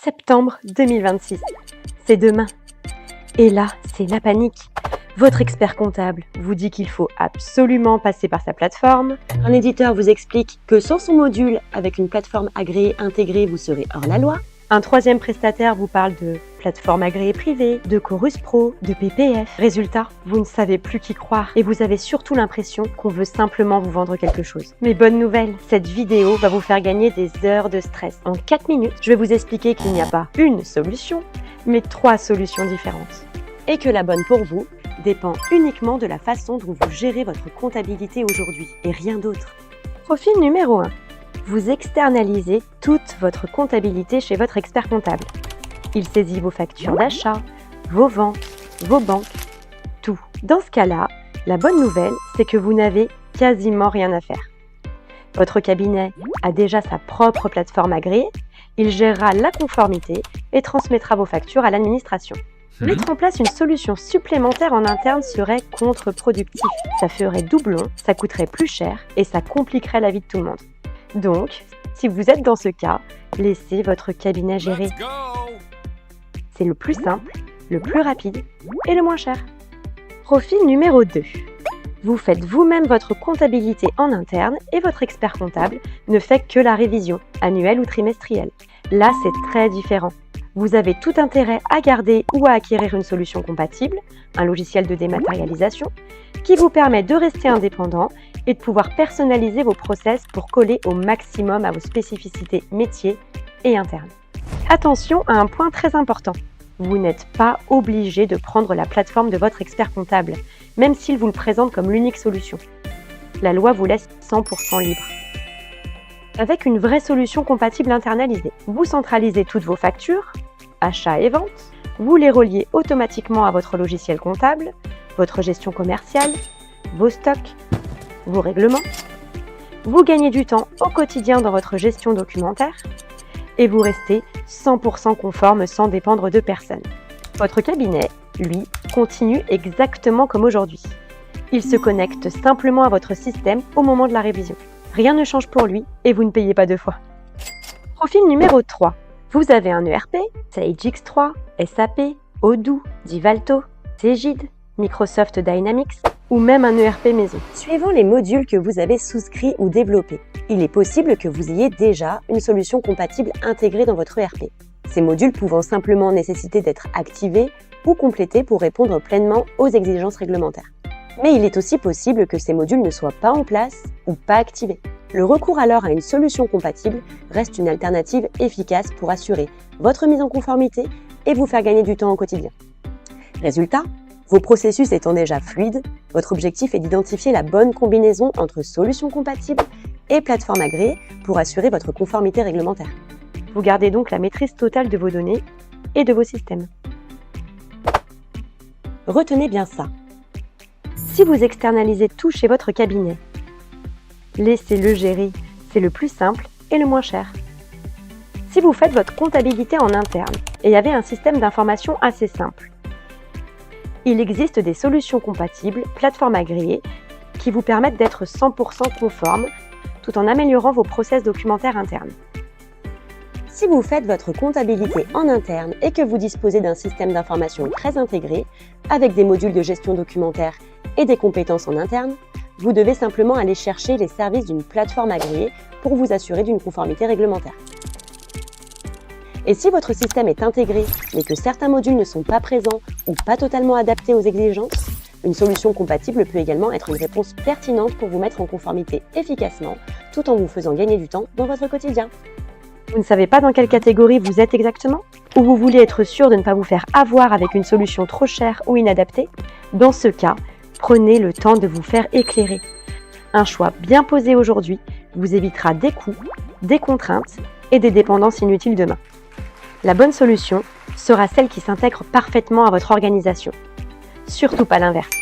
Septembre 2026. C'est demain. Et là, c'est la panique. Votre expert comptable vous dit qu'il faut absolument passer par sa plateforme. Un éditeur vous explique que sans son module, avec une plateforme agréée intégrée, vous serez hors la loi. Un troisième prestataire vous parle de plateforme agréée privée, de Chorus Pro, de PPF. Résultat, vous ne savez plus qui croire et vous avez surtout l'impression qu'on veut simplement vous vendre quelque chose. Mais bonne nouvelle, cette vidéo va vous faire gagner des heures de stress. En 4 minutes, je vais vous expliquer qu'il n'y a pas une solution, mais 3 solutions différentes. Et que la bonne pour vous dépend uniquement de la façon dont vous gérez votre comptabilité aujourd'hui et rien d'autre. Profil numéro 1. Vous externalisez toute votre comptabilité chez votre expert comptable. Il saisit vos factures d'achat, vos ventes, vos banques, tout. Dans ce cas-là, la bonne nouvelle, c'est que vous n'avez quasiment rien à faire. Votre cabinet a déjà sa propre plateforme agréée, il gérera la conformité et transmettra vos factures à l'administration. Mettre en place une solution supplémentaire en interne serait contre-productif. Ça ferait doublon, ça coûterait plus cher et ça compliquerait la vie de tout le monde. Donc, si vous êtes dans ce cas, laissez votre cabinet gérer. C'est le plus simple, le plus rapide et le moins cher. Profil numéro 2. Vous faites vous-même votre comptabilité en interne et votre expert comptable ne fait que la révision, annuelle ou trimestrielle. Là, c'est très différent. Vous avez tout intérêt à garder ou à acquérir une solution compatible, un logiciel de dématérialisation, qui vous permet de rester indépendant et de pouvoir personnaliser vos process pour coller au maximum à vos spécificités métiers et internes. Attention à un point très important. Vous n'êtes pas obligé de prendre la plateforme de votre expert comptable, même s'il vous le présente comme l'unique solution. La loi vous laisse 100% libre. Avec une vraie solution compatible internalisée, vous centralisez toutes vos factures, achats et ventes, vous les reliez automatiquement à votre logiciel comptable, votre gestion commerciale, vos stocks, vos règlements. Vous gagnez du temps au quotidien dans votre gestion documentaire et vous restez 100% conforme sans dépendre de personne. Votre cabinet, lui, continue exactement comme aujourd'hui. Il se connecte simplement à votre système au moment de la révision. Rien ne change pour lui et vous ne payez pas 2 fois. Profil numéro 3. Vous avez un ERP, Sage X3, SAP, Odoo, Divalto, Cegid, Microsoft Dynamics ou même un ERP maison. Suivant les modules que vous avez souscrits ou développés, il est possible que vous ayez déjà une solution compatible intégrée dans votre ERP. Ces modules pouvant simplement nécessiter d'être activés ou complétés pour répondre pleinement aux exigences réglementaires. Mais il est aussi possible que ces modules ne soient pas en place ou pas activés. Le recours alors à une solution compatible reste une alternative efficace pour assurer votre mise en conformité et vous faire gagner du temps au quotidien. Résultat, vos processus étant déjà fluides, votre objectif est d'identifier la bonne combinaison entre solutions compatibles et plateforme agréée pour assurer votre conformité réglementaire. Vous gardez donc la maîtrise totale de vos données et de vos systèmes. Retenez bien ça. Si vous externalisez tout chez votre cabinet, laissez-le gérer, c'est le plus simple et le moins cher. Si vous faites votre comptabilité en interne et avez un système d'information assez simple, il existe des solutions compatibles, plateformes agréées, qui vous permettent d'être 100% conforme tout en améliorant vos process documentaires internes. Si vous faites votre comptabilité en interne et que vous disposez d'un système d'information très intégré, avec des modules de gestion documentaire et des compétences en interne, vous devez simplement aller chercher les services d'une plateforme agréée pour vous assurer d'une conformité réglementaire. Et si votre système est intégré, mais que certains modules ne sont pas présents ou pas totalement adaptés aux exigences, une solution compatible peut également être une réponse pertinente pour vous mettre en conformité efficacement, tout en vous faisant gagner du temps dans votre quotidien. Vous ne savez pas dans quelle catégorie vous êtes exactement? Ou vous voulez être sûr de ne pas vous faire avoir avec une solution trop chère ou inadaptée? Dans ce cas, prenez le temps de vous faire éclairer. Un choix bien posé aujourd'hui vous évitera des coûts, des contraintes et des dépendances inutiles demain. La bonne solution sera celle qui s'intègre parfaitement à votre organisation. Surtout pas l'inverse.